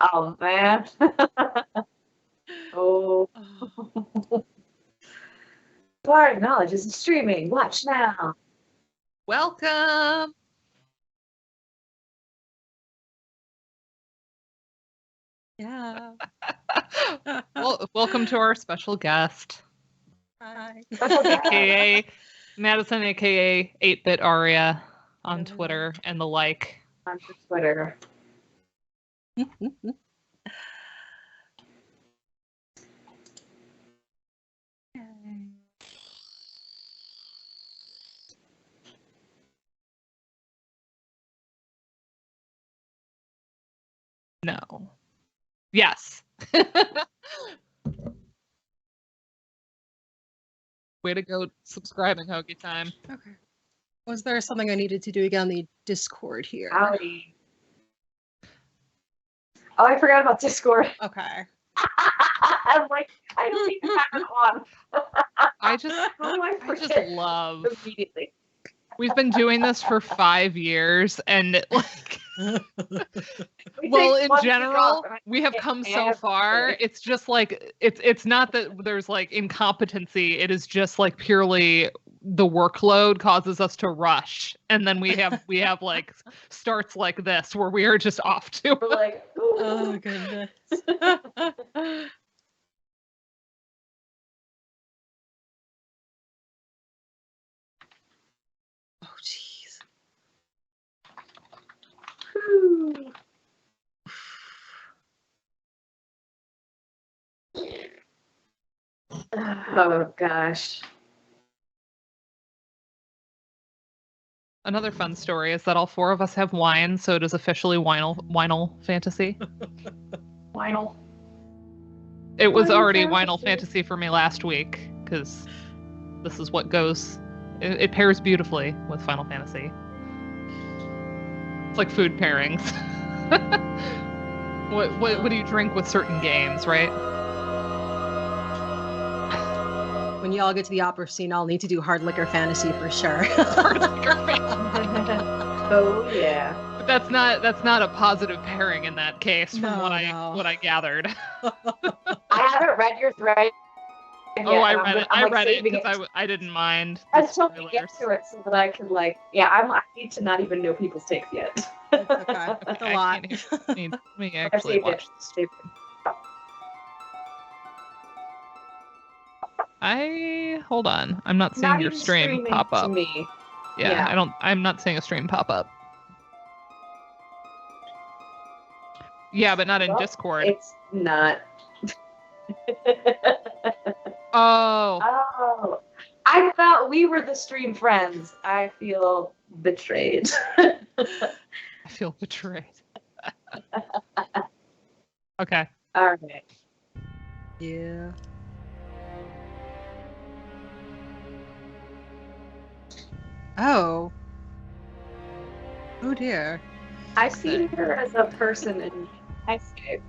Oh man. Oh. Part knowledge is streaming. Watch now. Welcome. Yeah. Well, welcome to our special guest, Hi. Special guest. aka Madison, aka 8-Bit Aria on Twitter and the like. On Twitter. No. Yes. Way to go subscribing, Hoagie Time. Okay. Was there something I needed to do again on the Discord here? Howdy. Oh, I forgot about Discord. Okay. I'm like, I don't even have it on. I just How do I I just forget love. immediately? We've been doing this for 5 years, and like, We well, take in 1 week general, off, and I we have can't come so stand far. it. It's just like it's not that there's like incompetency. It is just like purely the workload causes us to rush, and then we have like starts like this where we are just off to. We're like, ooh. Oh goodness. Oh jeez. Whew. Oh gosh. Another fun story is that all 4 of us have wine, so it is officially Winal Fantasy. Winal. It was Winal already Fantasy. Winal Fantasy for me last week because this is what goes. It pairs beautifully with Final Fantasy. It's like food pairings. What do you drink with certain games, right? When y'all get to the opera scene, I'll need to do hard liquor fantasy for sure. Oh yeah. But that's not a positive pairing in that case, from No, what no. I gathered. I haven't read your thread. Oh, yet, I and read it. I'm, I like, read it saving because I didn't mind. I the just hope we get spoilers. to it so that I can I need to not even know people's takes yet. It's okay. It's a I lot. can't even- Let me I actually saved watch it. this. Saved Hold on. I'm not it. seeing Not your even stream streaming pop to up. me. Yeah, Yeah. I'm not seeing a stream pop up. Yeah, but not in Well, Discord. It's not. Oh, Oh, I thought we were the stream friends. I feel betrayed. I feel betrayed. Okay. All right. Yeah. Oh. Oh dear. I've seen her as a person in Escape.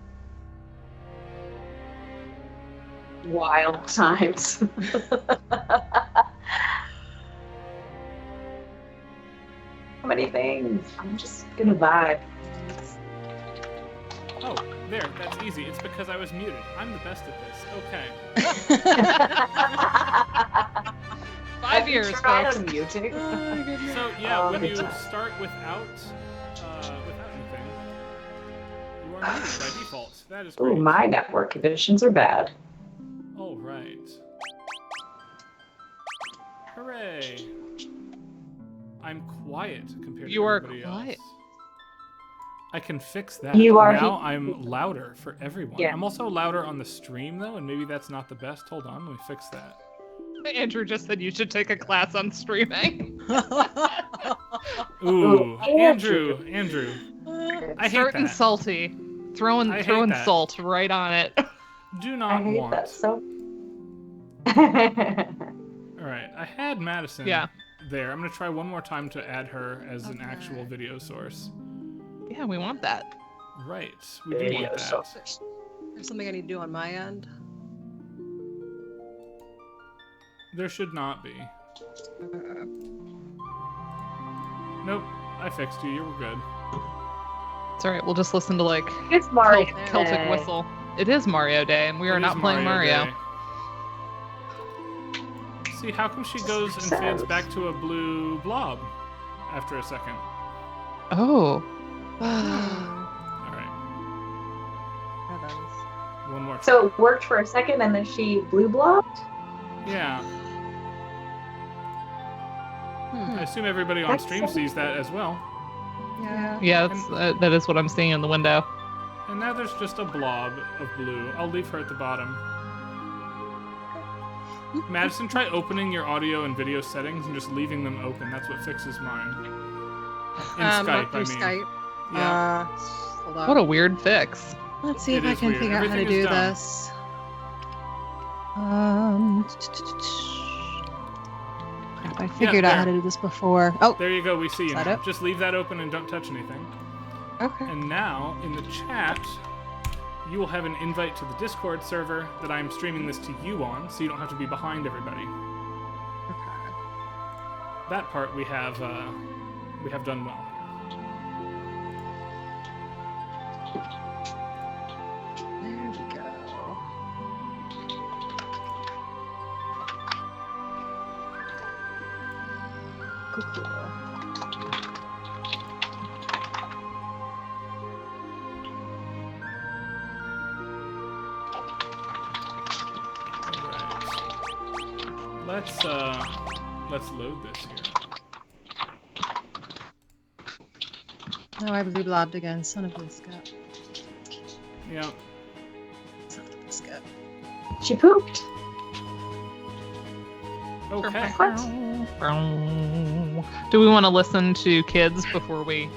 Wild times. So many things. I'm just gonna vibe. Oh, there, that's easy. It's because I was muted. I'm the best at this. Okay. 5 years, Try folks. unmuting. Oh goodness. So yeah, Oh, when good you time. start without anything, you are muted by default. That is great. Ooh, my network conditions are bad. All right. Hooray! I'm quiet compared You to are everybody quiet. else. I can fix that. You are- Now I'm louder for everyone. Yeah. I'm also louder on the stream though, and maybe that's not the best. Hold on, let me fix that. Andrew just said you should take a class on streaming. Ooh, Andrew. Andrew. I hate Certain that. salty. Throwing I hate throwing that. salt right on it. Do I not hate want. that so. All right, I had Madison Yeah. there. I'm gonna try one more time to add her as an actual video source. Yeah, we want that. Right, we do Video want that. source. There's something I need to do on my end. There should not be. Nope, I fixed you. You were good. It's all right. We'll just listen to like It's Mario Celtic Day. Whistle. It is Mario Day, and we are It not is playing Mario. Day. See, how come she goes and fades back to a blue blob after a second? Oh. All right, Heavens. one more. So it worked for a second and then she blue blocked? Yeah, Hmm. I assume everybody on stream sees that as well. Yeah. Yeah, that is what I'm seeing in the window. And now there's just a blob of blue. I'll leave her at the bottom. Madison, try opening your audio and video settings and just leaving them open. That's what fixes mine. In Skype, through I mean. Skype. Yeah. Hold on. What a weird fix. Let's see It if I is can weird. figure out how to Everything is do dumb. this. Crap, I figured out how there. to do this before. Oh, There you go. We see you Is that now. it? Just leave that open and don't touch anything. okay. And now, in the chat, you will have an invite to the Discord server that I'm streaming this to you on, so you don't have to be behind everybody. Okay. That part we have done well. There we go. Cool. Alright. Let's load this here. No, I blue blobbed again. Son of a biscuit. Yeah. Son of a biscuit. She pooped. Okay. Do we want to listen to kids before we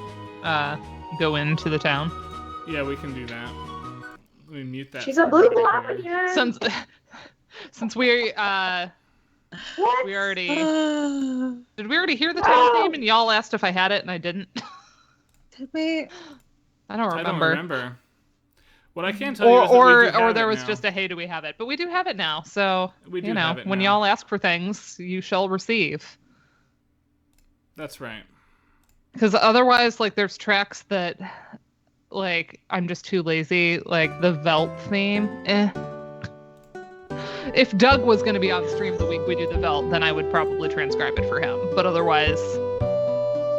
go into the town? Yeah, we can do that. Let me mute that. She's a blue blob again. Since we What? we already did we already hear the town theme and y'all asked if I had it and I didn't. Did we? I don't I remember. don't remember. What I can tell you is that we do have Or there it was now. just a hey, do we have it? But we do have it now. So We do you know, have it when now. y'all ask for things, you shall receive. That's right. Because otherwise, like, there's tracks that, like, I'm just too lazy. Like the Velt theme. If Doug was going to be on stream the week we do the Velt, then I would probably transcribe it for him. But otherwise,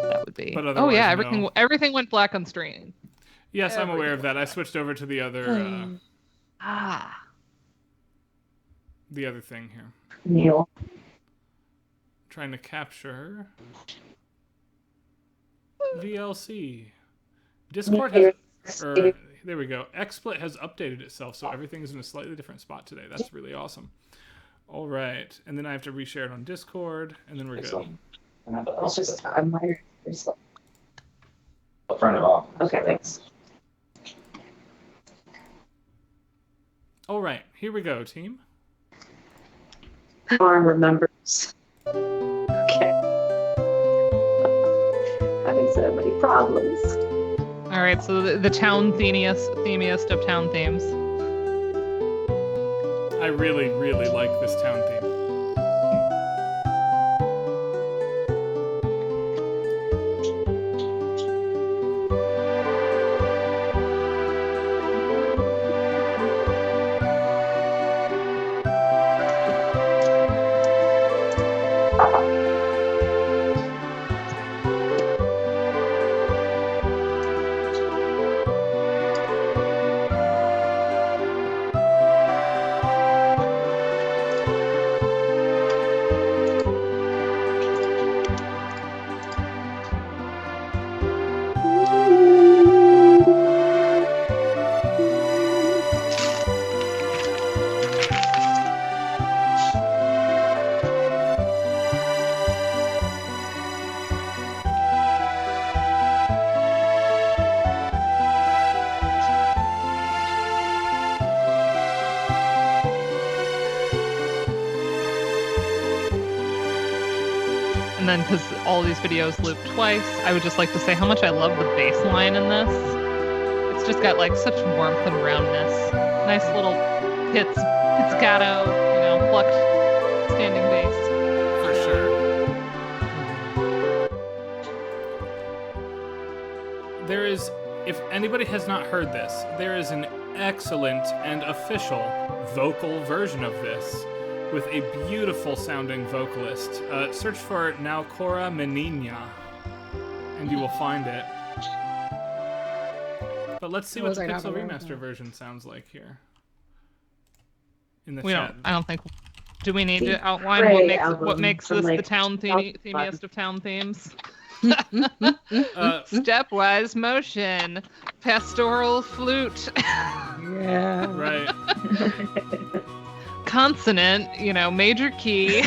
that would be. But Oh yeah, otherwise, everything went black on stream. Yes, I'm aware of that. I switched over to the other the other thing here. Neil. Trying to capture VLC. Discord has there we go. XSplit has updated itself, so everything's in a slightly different spot today. That's really awesome. All right, and then I have to reshare it on Discord, and then we're good. It's just I'm my front of all. Okay, thanks. All right, here we go, team. Arm remembers. Okay. Having so many problems. All right, so the town themiest of town themes. I really, really like this town theme. And then, because all these videos loop twice, I would just like to say how much I love the bass line in this. It's just got like such warmth and roundness. Nice little pizzicato, plucked standing bass. For sure. There is if anybody has not heard this, there is an excellent and official vocal version of this with a beautiful sounding vocalist. Search for Naukora Menina and you will find it. But let's see what the Pixel Remaster version sounds like here. In the chat. I don't think. Do we need to outline what makes this the town themiest of town themes? Stepwise motion, pastoral flute. Yeah. Right. Consonant, major key.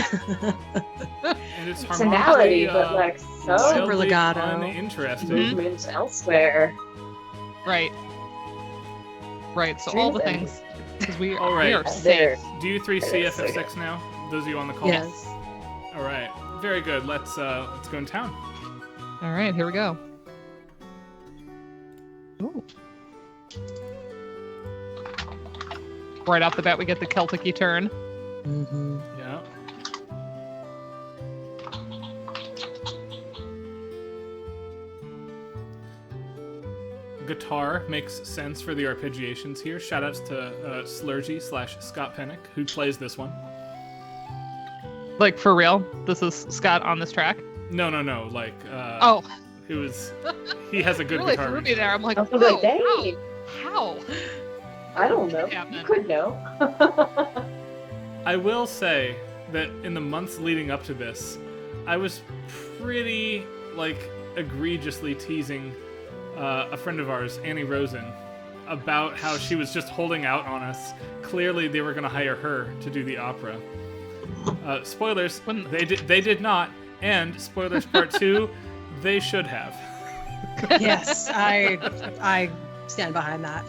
And it's tonality, but like so super legato. Uninteresting. Movements elsewhere. Right. Right. So all the things. Because we all right. We are safe. Do you three see FF6 now? Those of you on the call. Yes. All right. Very good. Let's go in town. All right. Here we go. Ooh. Right off the bat, we get the Celtic-y turn. Mm-hmm. Yeah. Guitar makes sense for the arpeggiations here. Shoutouts to Slurgy / Scott Pennick, who plays this one. Like, for real? This is Scott on this track? No. Like, he has a good really guitar. Threw me there. I'm like, how? I don't know. You could know. I will say that in the months leading up to this, I was pretty, egregiously teasing a friend of ours, Annie Rosen, about how she was just holding out on us. Clearly, they were going to hire her to do the opera. Spoilers, they did not. And spoilers part 2, they should have. Yes, I stand behind that.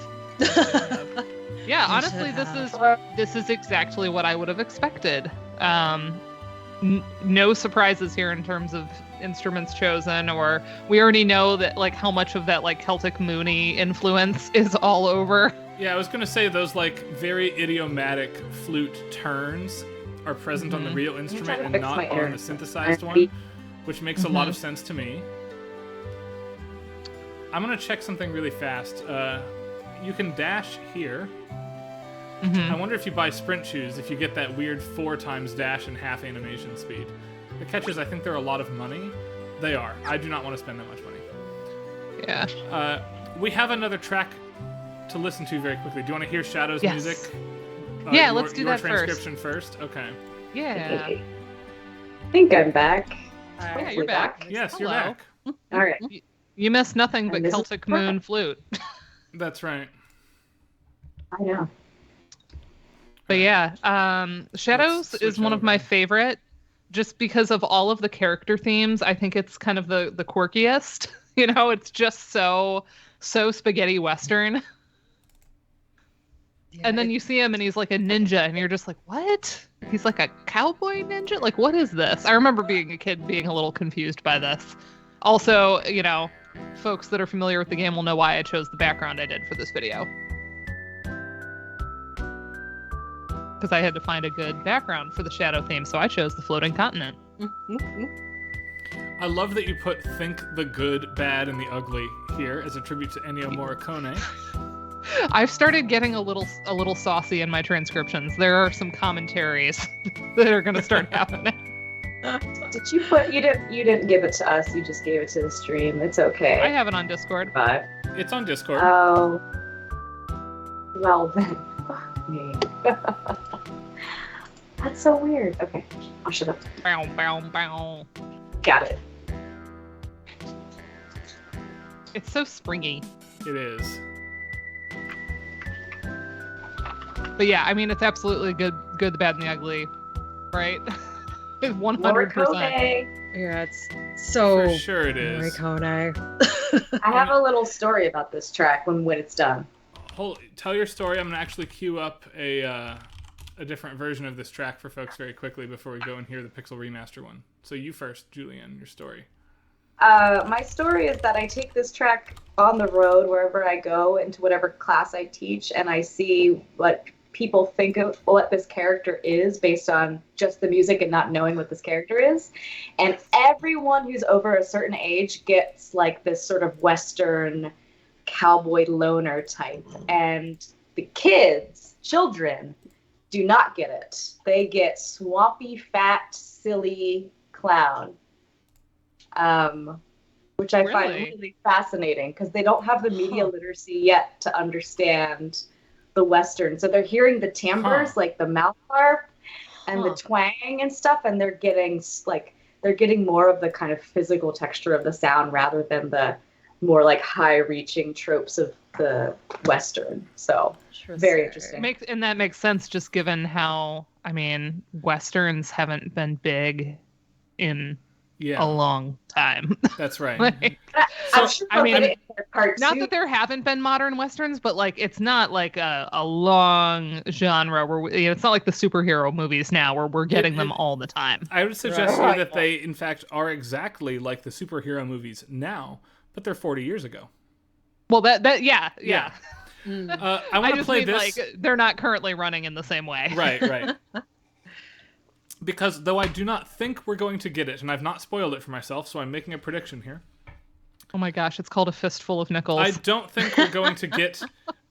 Yeah, honestly, this is exactly what I would have expected. No surprises here in terms of instruments chosen, or we already know that how much of that Celtic Moony influence is all over. Yeah, I was gonna say those very idiomatic flute turns are present on the real instrument and not on the synthesized one, which makes a lot of sense to me. I'm gonna check something really fast. You can dash here. I wonder if you buy sprint shoes, if you get that weird 4 times dash and half animation speed. The catch is I think they're a lot of money. They are. I do not want to spend that much money. Yeah. We have another track to listen to very quickly. Do you want to hear Shadow's music? Yeah, let's do that transcription first. Okay. Yeah. I think I'm back. Yeah, you're back. Yes, Hello. You're back. All right. You missed nothing but Celtic Moon flute. That's right. I know. But yeah, Shadows is one of my favorite, just because of all of the character themes. I think it's kind of the quirkiest. It's just so spaghetti western. Yeah, and then you see him and he's like a ninja and you're just like, what? He's like a cowboy ninja? Like, what is this? I remember being a kid being a little confused by this. Also, folks that are familiar with the game will know why I chose the background I did for this video. Because I had to find a good background for the Shadow theme, so I chose the floating continent. I love that you put "think the good, bad, and the ugly" here as a tribute to Ennio Morricone. I've started getting a little saucy in my transcriptions. There are some commentaries that are going to start happening. Did you put? You didn't give it to us. You just gave it to the stream. It's okay. I have it on Discord. It's on Discord. Oh. Well then, fuck me. That's so weird. Okay, I'll shut up. Bow, bow, bow. Got it. It's so springy. It is. But yeah, I mean, it's absolutely good, the bad, and the ugly, right? 100%. Morricone. Yeah, it's so. For sure it is. Morricone. I have a little story about this track when it's done. Tell your story. I'm gonna actually queue up a different version of this track for folks very quickly before we go and hear the Pixel Remaster one. So you first, Julianne, your story. My story is that I take this track on the road wherever I go, into whatever class I teach, and I see what people think of what this character is based on just the music and not knowing what this character is. And everyone who's over a certain age gets this sort of Western cowboy loner type, and the children, do not get it. They get swampy, fat, silly clown, which I find really fascinating because they don't have the media literacy yet to understand the Western. So they're hearing the timbres, like the mouth harp and the twang and stuff, and they're getting more of the kind of physical texture of the sound rather than the more like high-reaching tropes of the Western. So very interesting. And that makes sense, just given how, Westerns haven't been big in a long time. That's right. Not that there haven't been modern Westerns, but like it's not like a long genre where it's not like the superhero movies now where we're getting them all the time. I would suggest here that they, in fact, are exactly like the superhero movies now, but they're 40 years ago. Well, yeah. I want to play this. Like, they're not currently running in the same way. Right. Because though I do not think we're going to get it, and I've not spoiled it for myself, so I'm making a prediction here. Oh my gosh, it's called A Fistful of Nickels. I don't think we're going to get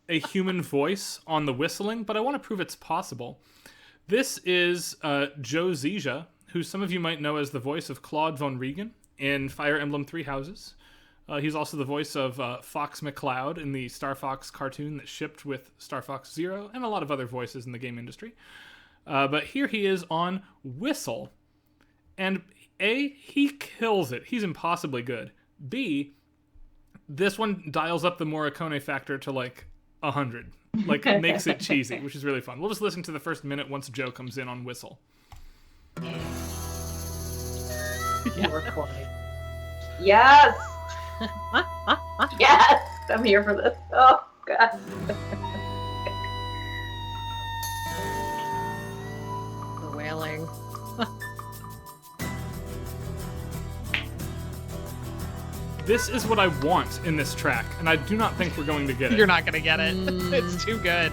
a human voice on the whistling, but I want to prove it's possible. This is Joe Zizia, who some of you might know as the voice of Claude Von Regen in Fire Emblem Three Houses. He's also the voice of Fox McCloud in the Star Fox cartoon that shipped with Star Fox Zero, and a lot of other voices in the game industry. But here he is on Whistle. And A, he kills it. He's impossibly good. B, this one dials up the Morricone factor to like 100. Like, makes it cheesy, which is really fun. We'll just listen to the first minute once Joe comes in on Whistle. Yes! Yes! I'm here for this. Oh, God. The wailing. This is what I want in this track, and I do not think we're going to get it. You're not going to get it. It's too good.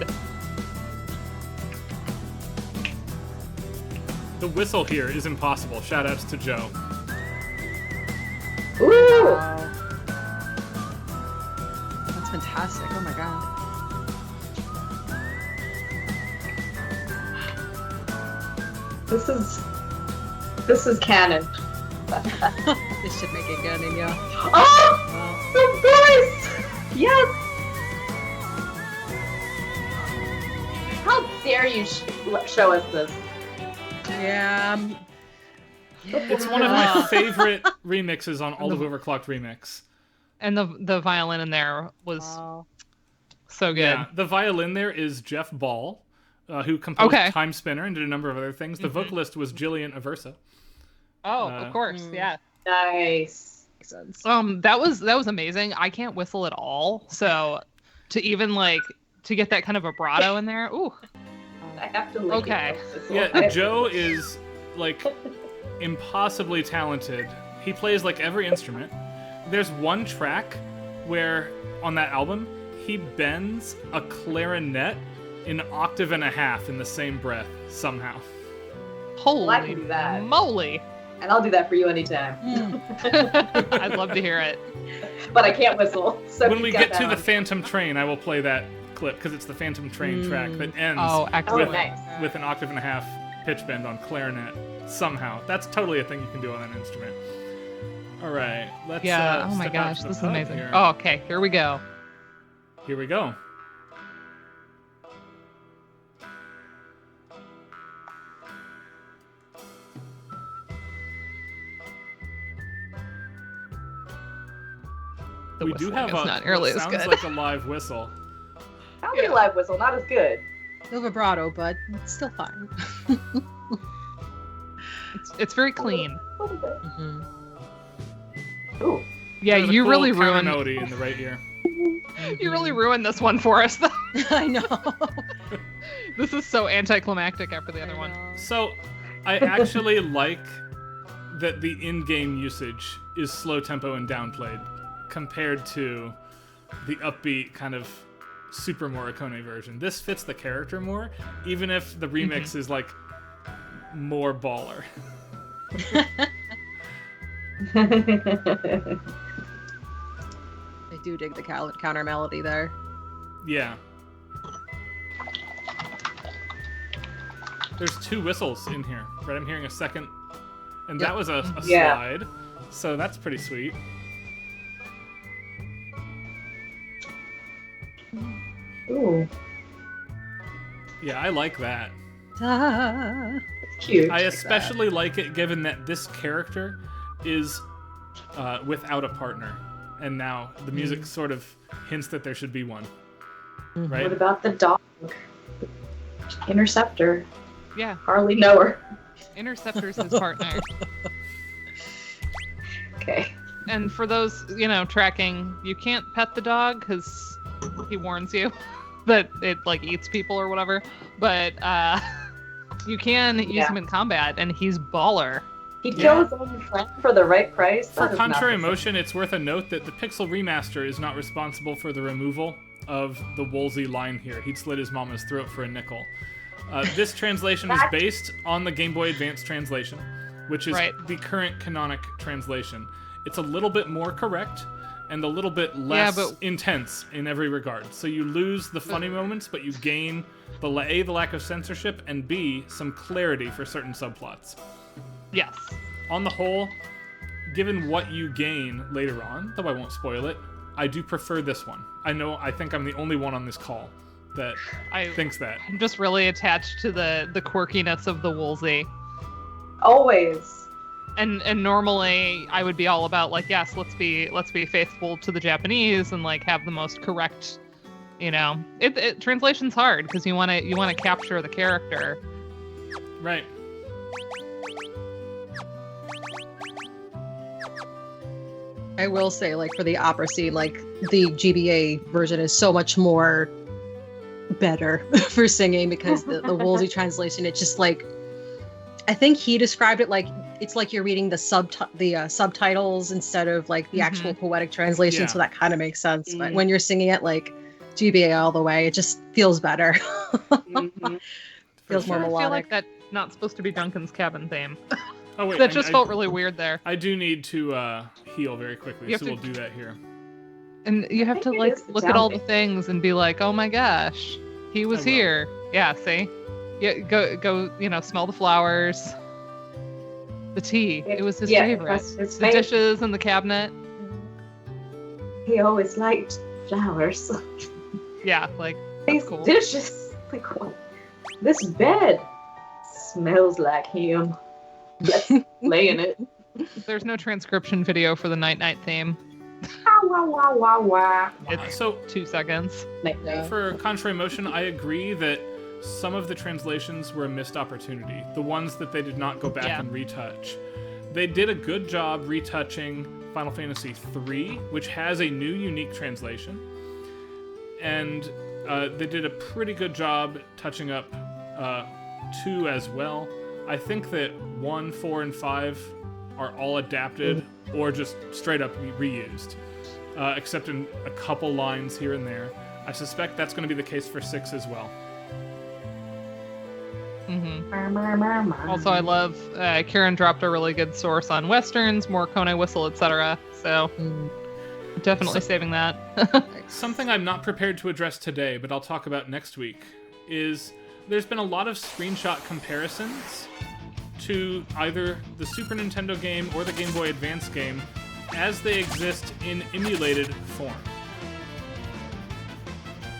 The whistle here is impossible. Shoutouts to Joe. Ooh! Wow. That's fantastic. Oh my god. This is canon. This should make it good, and yeah. Oh! The voice! Yes! How dare you show us this? Yeah. It's one of my favorite remixes on All of Overclocked Remix. And the violin in there was so good. Yeah, the violin there is Jeff Ball, who composed Time Spinner and did a number of other things. The vocalist was Jillian Aversa. Oh, of course, yeah. Nice. Makes sense. That was amazing. I can't whistle at all, so to even to get that kind of vibrato in there, ooh. I have to look at this. Yeah, Joe is impossibly talented. He plays every instrument. There's one track where on that album he bends a clarinet an octave and a half in the same breath somehow. Holy I can do that. moly! And I'll do that for you anytime. I'd love to hear it. But I can't whistle. So when we get to the Phantom Train, I will play that clip because it's the Phantom Train track that ends with an octave and a half pitch bend on clarinet somehow. That's totally a thing you can do on an instrument. All right, let's. Oh my gosh, this is amazing. Here. Oh, okay, here we go. Here we go. We do have not nearly as sounds good. like a live whistle. Sounds like a live whistle, not as good. No vibrato, but it's still fine. It's very clean. A little bit. Mm-hmm. Ooh. Yeah, There's a you cool really counter ruined. melody in the right ear. You really ruined this one for us, though. I know. This is so anticlimactic after the other one. So, I actually like that the in-game usage is slow tempo and downplayed compared to the upbeat kind of Super Morricone version. This fits the character more, even if the remix is more baller. do dig the counter melody there. Yeah. There's 2 whistles in here, right? I'm hearing a second, and that was a slide, so that's pretty sweet. Ooh, Yeah, I like that. it's cute. I especially like it given that this character is without a partner, and now the music sort of hints that there should be one, right? What about the dog? Interceptor. Yeah, Hardly know her. Interceptor's his partner. Okay. And for those, tracking, you can't pet the dog because he warns you that it eats people or whatever. But you can use him in combat, and he's baller. He'd kill his own friend for the right price. For Contrary Motion, it's worth a note that the Pixel Remaster is not responsible for the removal of the Woolsey line here. He'd slit his mama's throat for a nickel. This translation is based on the Game Boy Advance translation, which is the current canonic translation. It's a little bit more correct and a little bit less intense in every regard. So you lose the funny moments, but you gain the lack of censorship, and B, some clarity for certain subplots. Yes. On the whole, given what you gain later on, though I won't spoil it, I do prefer this one. I think I'm the only one on this call that thinks that. I'm just really attached to the quirkiness of the Woolsey. Always. And normally I would be all about yes, let's be faithful to the Japanese and have the most correct, translation's hard because you want to capture the character. Right. I will say, for the opera scene, the GBA version is so much more better for singing because the Woolsey translation, it's just I think he described it it's like you're reading the subtitles instead of the actual poetic translation, so that kind of makes sense. But when you're singing it GBA all the way, it just feels better. Feels more melodic. I feel like that's not supposed to be Duncan's cabin theme. Oh wait, that just felt really weird there. I do need to heal very quickly, so we'll do that here. And you have to look at all the things and be like, oh my gosh, he was here. Yeah, see? Yeah, go, smell the flowers. The tea. It was his favorite. The dishes in the cabinet. He always liked flowers. Yeah, these cool. dishes. What? This bed smells like him. Let's lay in it. There's no transcription video for the night theme. Wah, wah, wah, wah. It's 2 seconds. For Contrary Motion, I agree that some of the translations were a missed opportunity. The ones that they did not go back and retouch. They did a good job retouching Final Fantasy III, which has a new unique translation. And they did a pretty good job touching up 2 as well. I think that 1, 4, and 5 are all adapted or just straight up reused, except in a couple lines here and there. I suspect that's going to be the case for 6 as well. Mm-hmm. Also, I love Karen dropped a really good source on westerns, more Kone whistle, etc. So definitely saving that. Something I'm not prepared to address today, but I'll talk about next week, is there's been a lot of screenshot comparisons to either the Super Nintendo game or the Game Boy Advance game as they exist in emulated form.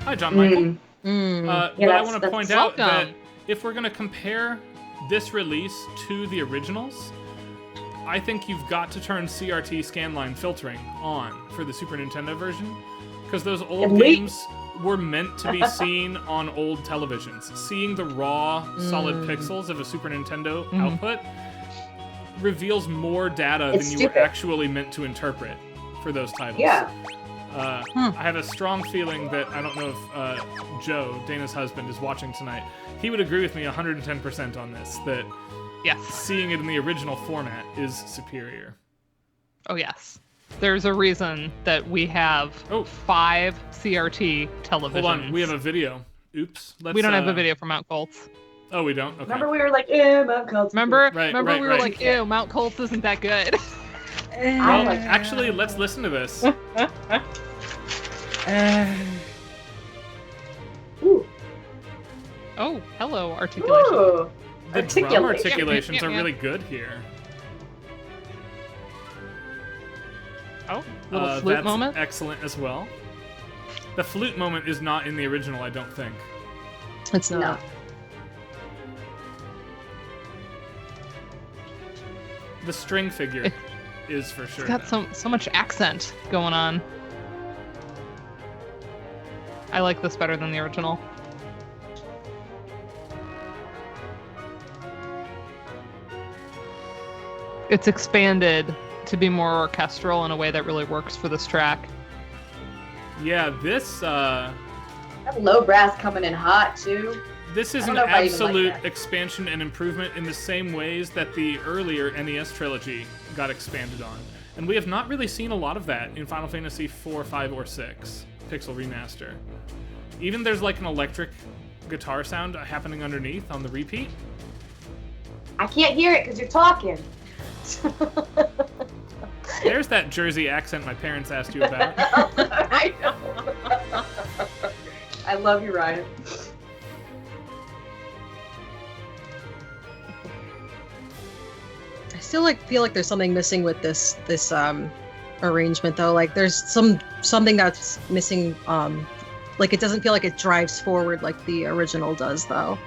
Hi, John Michael. But I want to point out that if we're going to compare this release to the originals, I think you've got to turn CRT scanline filtering on for the Super Nintendo version, because those old games were meant to be seen on old televisions. Seeing the raw, solid pixels of a Super Nintendo output reveals more data than you were actually meant to interpret for those titles. Yeah. I have a strong feeling that, I don't know if Joe, Dana's husband, is watching tonight. He would agree with me 110% on this, that seeing it in the original format is superior. Oh, yes. There's a reason that we have 5 CRT televisions. Hold on, we have a video. Oops. We don't have a video for Mount Colts. Oh, we don't? Okay. Remember we were like, ew, Mount Colts. Remember we were like, ew, Mount Colts isn't that good. Well, actually, let's listen to this. Ooh. Oh, hello, articulation. Ooh. The drum Articulation. articulations are Yeah. really good here. Oh, little flute That's moment. excellent as well. The flute moment is not in the original, I don't think. It's No. not. The string figure is for sure. It's got though. so much accent going on. I like this better than the original. It's expanded to be more orchestral in a way that really works for this track. Yeah, this That low brass coming in hot too. this is I an don't know if I even like absolute that. expansion and improvement in the same ways that the earlier NES trilogy got expanded on. And we have not really seen a lot of that in Final Fantasy 4, 5, or 6 Pixel Remaster. Even there's like an electric guitar sound happening underneath on the repeat. I can't hear it because you're talking. There's that Jersey accent my parents asked you about. I know. I love you, Ryan. I still feel like there's something missing with this arrangement though. Like there's something that's missing. Like it doesn't feel like it drives forward like the original does though.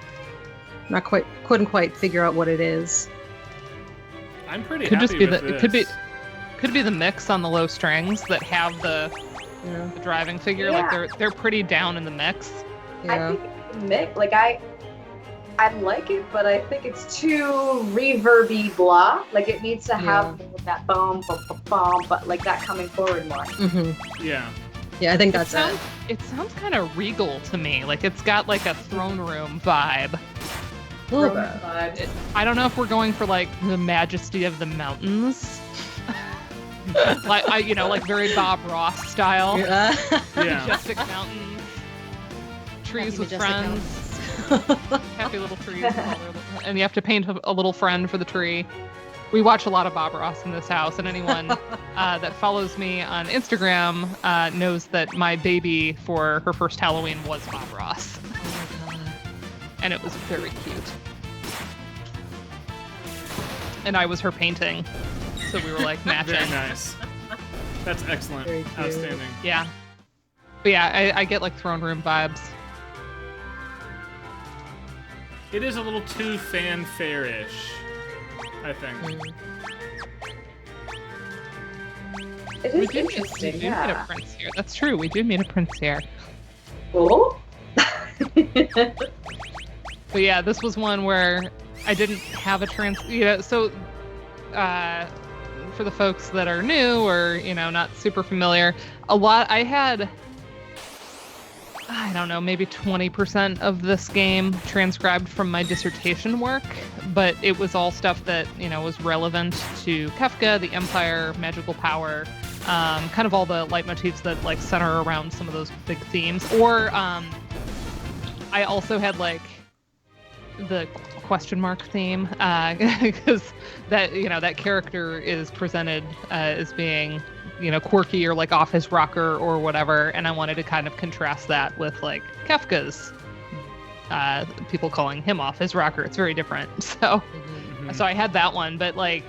Couldn't quite figure out what it is. I'm pretty Could happy just be with the this. it could be the mix on the low strings that have the Yeah. driving figure. Yeah. Like they're pretty down in the mix. I Yeah. think it's a mix. Like I like it, but I think it's too reverby blah. Like it needs to have that bum, but like that coming forward more. Yeah. Yeah, I think that's it. It sounds kind of regal to me. Like it's got like a throne room vibe. A little bit. Vibes. I don't know if we're going for like the majesty of the mountains. Like like very Bob Ross style. Yeah. Yeah. Majestic mountains. Trees Happy with majestic friends. Happy little trees. with all their- And you have to paint a little friend for the tree. We watch a lot of Bob Ross in this house, and anyone that follows me on Instagram knows that my baby for her first Halloween was Bob Ross. Oh my god. And it was very cute. And I was her painting, so we were like matching. Very nice. That's excellent. Very cute. Outstanding. Yeah. But yeah, I get like throne room vibes. It is a little too fanfare-ish, I think. It We is do interesting. meet a Yeah. prince here. That's true. We do meet a prince here. Cool. But yeah, this was one where I didn't have a so for the folks that are new or, not super familiar, I had, I don't know, maybe 20% of this game transcribed from my dissertation work, but it was all stuff that, was relevant to Kefka, the Empire, magical power, kind of all the leitmotifs that like center around some of those big themes. Or I also had like the question mark theme because that character is presented as being quirky or like off his rocker or whatever, and I wanted to kind of contrast that with like Kefka's people calling him off his rocker. It's very different. So I had that one, but like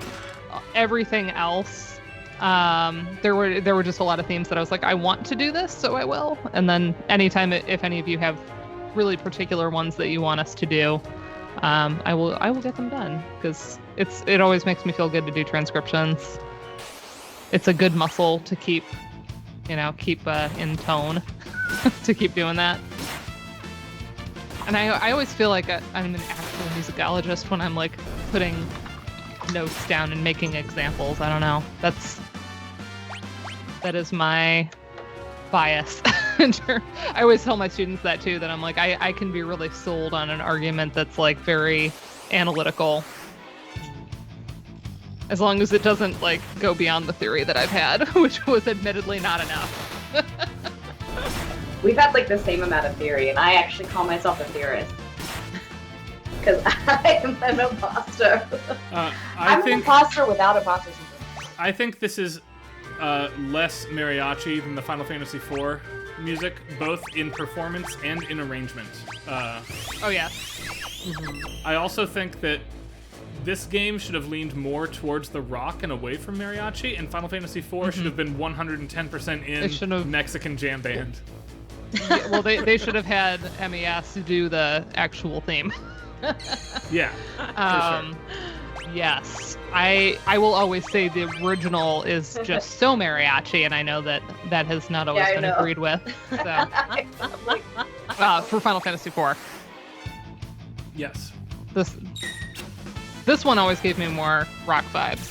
everything else, there were just a lot of themes that I was like, I want to do this, so I will. And then anytime if any of you have really particular ones that you want us to do, I will get them done, because it always makes me feel good to do transcriptions. It's a good muscle to keep in tone to keep doing that. And I always feel like I'm an actual musicologist when I'm like putting notes down and making examples. I don't know. That is my bias. I always tell my students that too, that I'm like, I can be really sold on an argument that's like very analytical, as long as it doesn't like go beyond the theory that I've had, which was admittedly not enough. We've had like the same amount of theory, and I actually call myself a theorist because I am an imposter. I'm an imposter without imposter syndrome. I think this is less mariachi than the Final Fantasy IV music, both in performance and in arrangement. Oh yeah. I also think that this game should have leaned more towards the rock and away from mariachi, and Final Fantasy IV should have been 110% in Mexican jam band. Yeah, well, they should have had MES do the actual theme. Yeah, for sure. Yes, I will always say the original is just so mariachi, and I know that has not always been agreed with. So, for Final Fantasy IV. Yes. This one always gave me more rock vibes.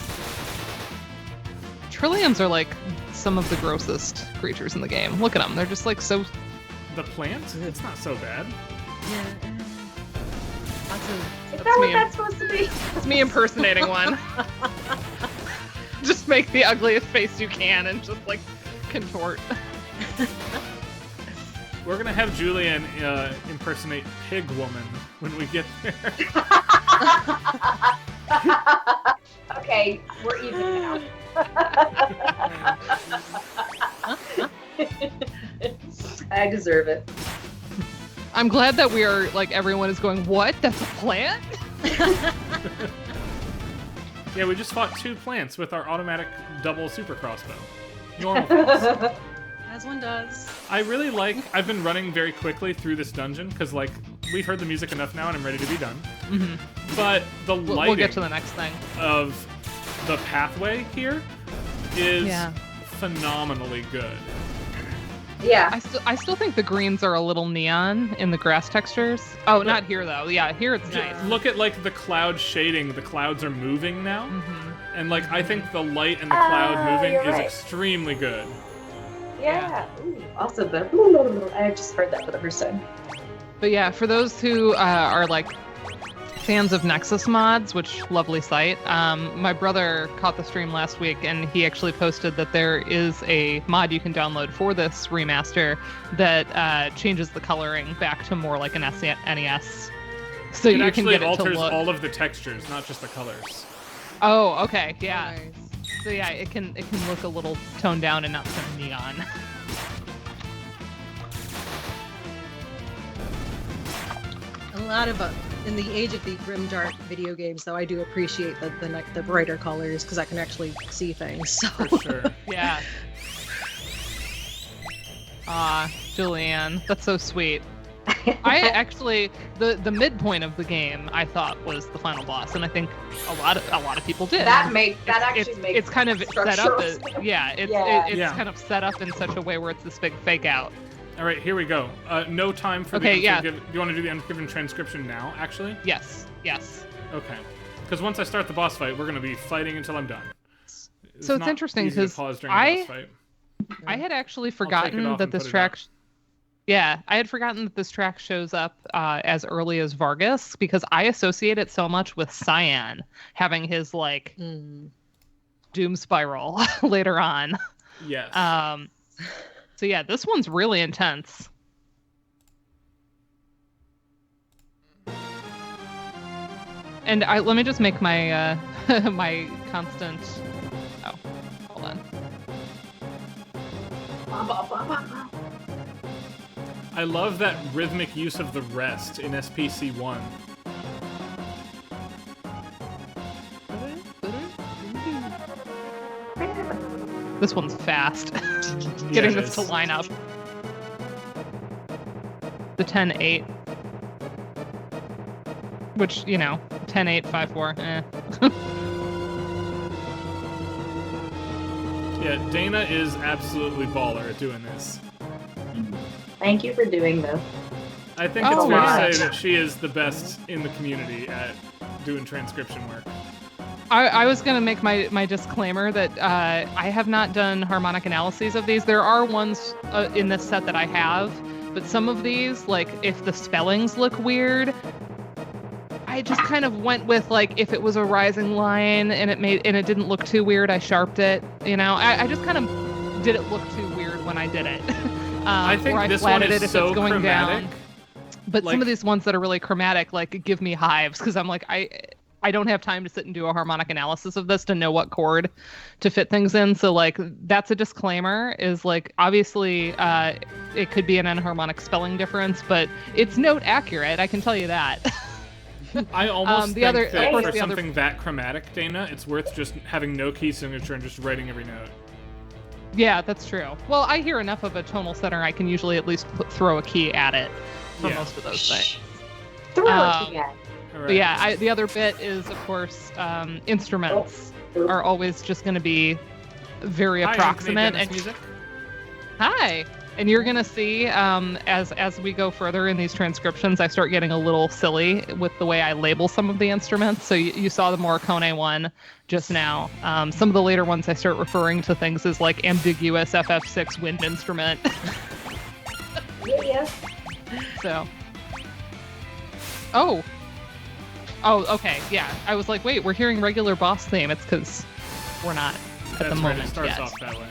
Trilliums are like some of the grossest creatures in the game. Look at them; they're just like so. The plant? It's not so bad. Yeah. Is that what that's supposed to be? It's me impersonating one. Just make the ugliest face you can and just like contort. We're gonna have Julian impersonate Pig Woman when we get there. Okay, we're even now. I deserve it. I'm glad that we are like everyone is going, what? That's a plant? Yeah, we just fought 2 plants with our automatic double super crossbow. Normal things. As one does. I really like. I've been running very quickly through this dungeon because like we've heard the music enough now and I'm ready to be done. Mm-hmm. But the lighting we'll get to the next thing. of the pathway here is phenomenally good. Yeah. I still think the greens are a little neon in the grass textures. Oh, not here though. Yeah, here it's nice. Look at like the cloud shading. The clouds are moving now, and like I think the light and the cloud moving is extremely good. Yeah. Ooh, also the. I just heard that for the first time. But yeah, for those who are like fans of Nexus mods, which lovely site, my brother caught the stream last week and he actually posted that there is a mod you can download for this remaster that changes the coloring back to more like an NES. So you can get it to look. It alters all of the textures, not just the colors. Oh, okay, yeah. Nice. So yeah, it can look a little toned down and not so neon. A lot of in the age of the grimdark video games, though, I do appreciate the brighter colors because I can actually see things. So. For sure. Yeah. Julianne, that's so sweet. I actually the midpoint of the game I thought was the final boss, and I think a lot of people did. It's kind of set up as it's kind of set up in such a way where it's this big fake out. All right, here we go. No time for do you want to do the Unforgiven transcription now, actually? Yes. Okay. Because once I start the boss fight, we're going to be fighting until I'm done. So it's interesting because I had actually forgotten that this track... Yeah, I had forgotten that this track shows up as early as Vargas because I associate it so much with Cyan having his, like, doom spiral later on. Yes. So yeah, this one's really intense. And let me just make my my constant. Oh, hold on. I love that rhythmic use of the rest in SPC1. This one's fast. Getting this to line up. The 10-8. Which, 10-8, 5-4, Yeah, Dana is absolutely baller at doing this. Thank you for doing this. I think it's fair to say that she is the best in the community at doing transcription work. I was going to make my disclaimer that I have not done harmonic analyses of these. There are ones in this set that I have, but some of these, like, if the spellings look weird, I just kind of went with, like, if it was a rising line and it didn't look too weird, I sharped it. I just kind of did it look too weird when I did it. I think this one is so chromatic. But some of these ones that are really chromatic, like, give me hives because I'm like, I don't have time to sit and do a harmonic analysis of this to know what chord to fit things in. So like that's a disclaimer, is like obviously it could be an enharmonic spelling difference, but it's note accurate. I can tell you that. I almost think that for the something that chromatic, Dana, it's worth just having no key signature and just writing every note. Yeah, that's true. Well, I hear enough of a tonal center, I can usually at least throw a key at it for most of those things. Throw a key at it. But yeah, the other bit is, of course, instruments are always just going to be very approximate. Hi, Music. Hi. And you're going to see, as we go further in these transcriptions, I start getting a little silly with the way I label some of the instruments. So you saw the Morricone one just now. Some of the later ones I start referring to things as like ambiguous FF6 wind instrument. Yeah. So. Oh, okay, yeah. I was like, wait, we're hearing regular boss theme. It's because we're not at the moment It starts yet. off that way.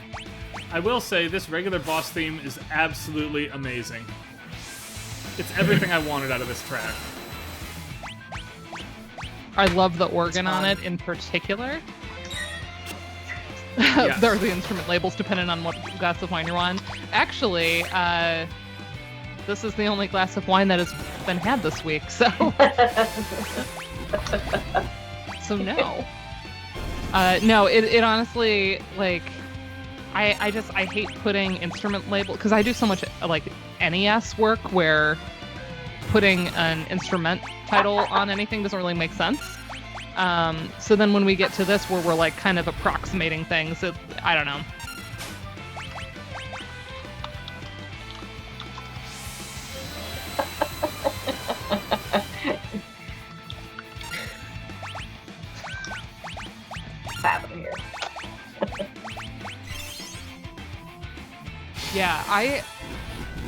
I will say this regular boss theme is absolutely amazing. It's everything I wanted out of this track. I love the organ on it in particular. Yes. There are the instrument labels depending on what glass of wine you're on. Actually, this is the only glass of wine that has been had this week, so... So no. No, it honestly, like... I hate putting instrument label, because I do so much like NES work where putting an instrument title on anything doesn't really make sense. So then when we get to this where we're like kind of approximating things, I don't know. What's happening here? Yeah,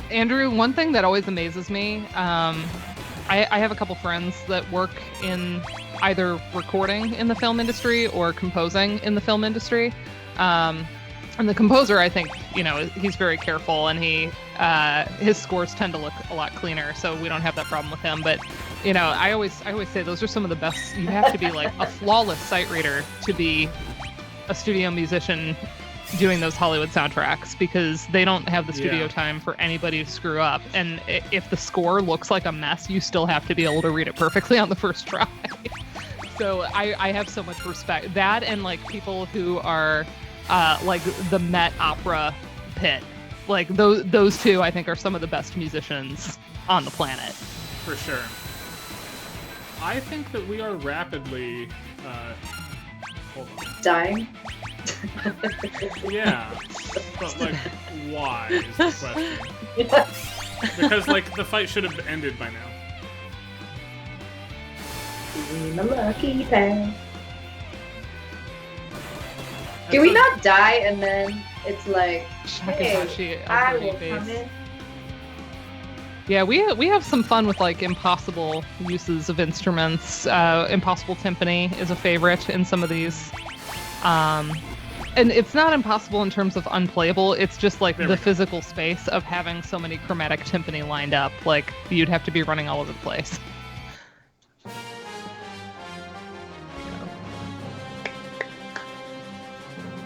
Andrew, one thing that always amazes me, I have a couple friends that work in either recording in the film industry or composing in the film industry. And the composer, I think, he's very careful, and his scores tend to look a lot cleaner, so we don't have that problem with him. But, I always say those are some of the best. You have to be like a flawless sight reader to be a studio musician doing those Hollywood soundtracks, because they don't have the studio time for anybody to screw up. And if the score looks like a mess, you still have to be able to read it perfectly on the first try. So I have so much respect. That and like people who are like the Met Opera pit. Like those two, I think, are some of the best musicians on the planet. For sure. I think that we are rapidly... hold on. Dying? Yeah, but like, why is the question? Because like the fight should have ended by now. My lucky pen. Do we not die and then it's like, hey, I will come in? Yeah, we have some fun with like impossible uses of instruments. Impossible timpani is a favorite in some of these. And it's not impossible in terms of unplayable, it's just like the physical space of having so many chromatic timpani lined up. Like, you'd have to be running all over the place.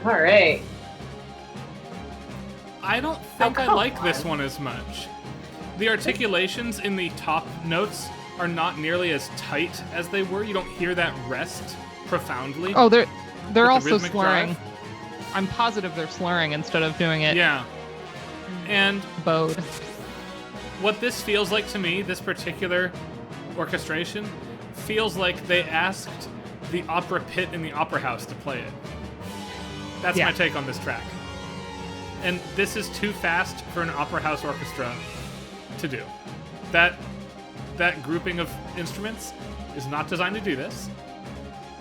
All right. I don't think I like this one as much. The articulations in the top notes are not nearly as tight as they were. You don't hear that rest profoundly. Oh, they're also slurring. Drive. I'm positive they're slurring instead of doing it. Yeah. And bowed. What this feels like to me, this particular orchestration, feels like they asked the opera pit in the opera house to play it. That's my take on this track. And this is too fast for an opera house orchestra to do. That grouping of instruments is not designed to do this,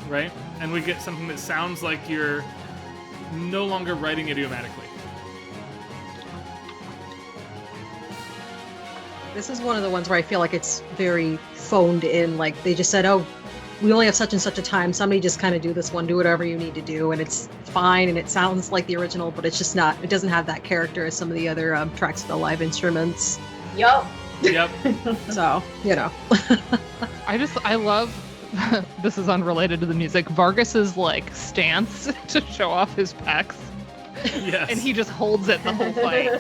right? And we get something that sounds like you're no longer writing idiomatically. This is one of the ones where I feel like it's very phoned in. Like they just said, oh, we only have such and such a time. Somebody just kind of do this one, do whatever you need to do. And it's fine. And it sounds like the original, but it's just not, it doesn't have that character as some of the other tracks with the live instruments. Yup. Yep. So, I love this is unrelated to the music. Vargas's like stance to show off his pecs, Yes. and he just holds it the whole fight.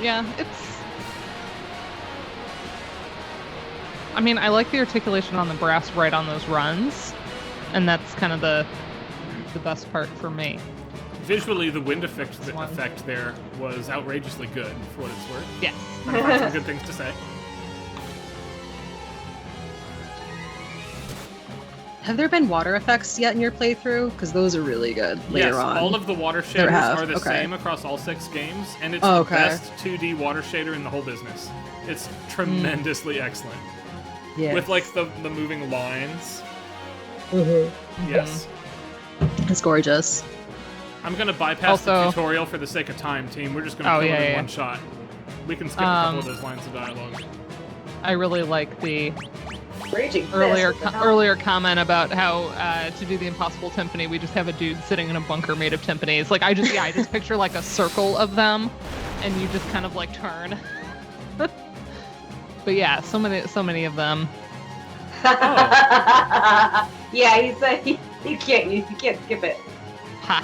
Yeah, I mean, I like the articulation on the brass right on those runs, and that's kind of the best part for me. Visually, the wind effect there was outrageously good, for what it's worth. Yes. I'm gonna find some good things to say. Have there been water effects yet in your playthrough? Because those are really good later Yes, on. all of the water There shaders have, are the okay. same across all 6 games, and it's Oh, the okay. best 2D water shader in the whole business. It's tremendously excellent. Yeah. With like the moving lines. Yes. It's gorgeous. I'm gonna bypass the Also- tutorial for the sake of time, team. We're just gonna Oh, kill yeah, it in yeah. one shot. We can skip a couple of those lines of dialogue. I really like the Raging fist earlier with the helmet. earlier comment about how to do the impossible timpani, we just have a dude sitting in a bunker made of timpanis. Like I just picture like a circle of them, and you just kind of like turn. But yeah, so many of them. Yeah, he said you can't skip it. Ha.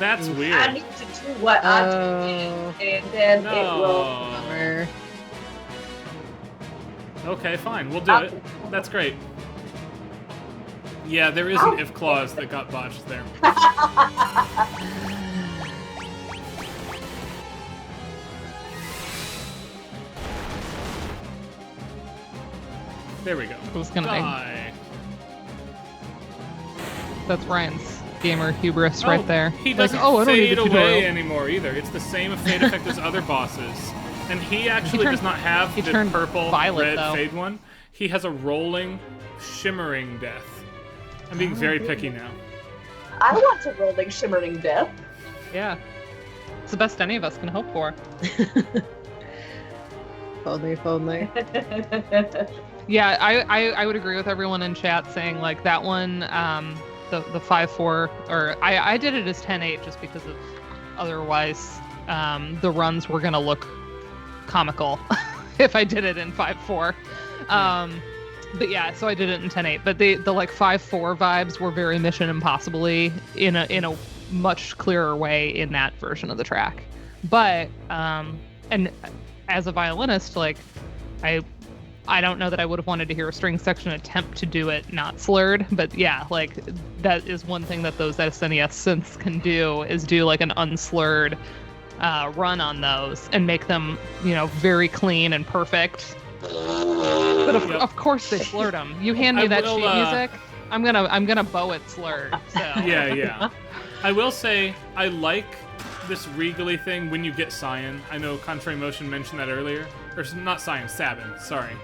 That's I weird. need to do what I'm doing, and then it will. No. Bummer. Okay, fine. We'll do it. That's great. Yeah, there is an if clause that got botched there. There we go. I was gonna. Die. That's Ryan's gamer hubris right there. He Like, doesn't oh, I don't need fade the away tutorial. anymore either. It's the same fade effect as other bosses. And he actually turned- does not have he the turned purple, violet, red though. fade one. He has a rolling, shimmering death. I'm being very picky now. I want a rolling, shimmering death. Yeah. It's the best any of us can hope for. If only. Yeah, I would agree with everyone in chat saying like that one, the 5-4, or I did it as 10-8 just because of otherwise the runs were gonna look comical if I did it in 5-4. But yeah, so I did it in 10-8. But the like 5-4 vibes were very Mission Impossible-y in a much clearer way in that version of the track. But and as a violinist, like I don't know that I would have wanted to hear a string section attempt to do it not slurred, but yeah, like that is one thing that those SNES synths can do is do like an unslurred run on those and make them, you know, very clean and perfect. But of course they slurred them. You hand me that sheet music, I'm gonna bow it slurred. So. Yeah. I will say I like this regally thing when you get Cyan. I know Contrary Motion mentioned that earlier. Or not Cyan, Sabin, sorry.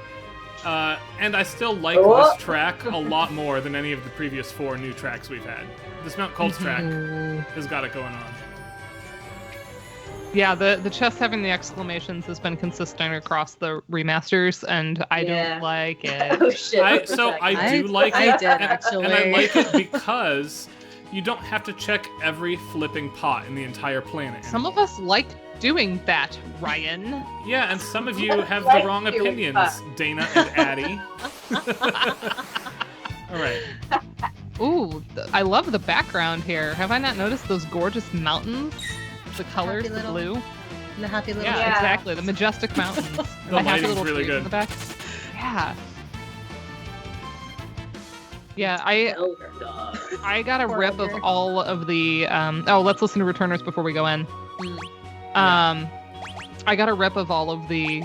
And I still like this track a lot more than any of the previous 4 new tracks we've had. This Mount Colts track has got it going on. Yeah, the chest having the exclamations has been consistent across the remasters, and I don't like it. Oh shit! I do like it. I did, and actually. I like it because you don't have to check every flipping pot in the entire planet. Some of us like doing that, Ryan. Yeah, and some of you have Like the wrong doing opinions, that. Dana and Addie. All right. Ooh, I love the background here. Have I not noticed those gorgeous mountains? The colors, Happy the little- blue. And the happy little. Yeah, Yeah. exactly. The majestic mountains. And The happy lighting's little really trees good. in the back. Yeah. Yeah, I got a rip of all of the let's listen to returners before we go in. I got a rip of all of the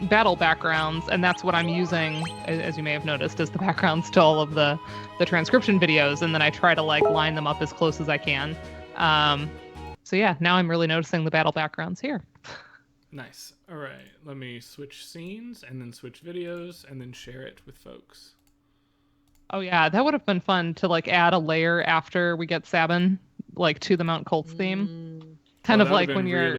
battle backgrounds, and that's what I'm using, as you may have noticed, as the backgrounds to all of the transcription videos, and then I try to like line them up as close as I can. So yeah, now I'm really noticing the battle backgrounds here. Nice. All right. Let me switch scenes and then switch videos and then share it with folks. Oh yeah, that would have been fun to like add a layer after we get Sabin, like to the Mount Colts theme. Kind Oh, of that like would've when been you're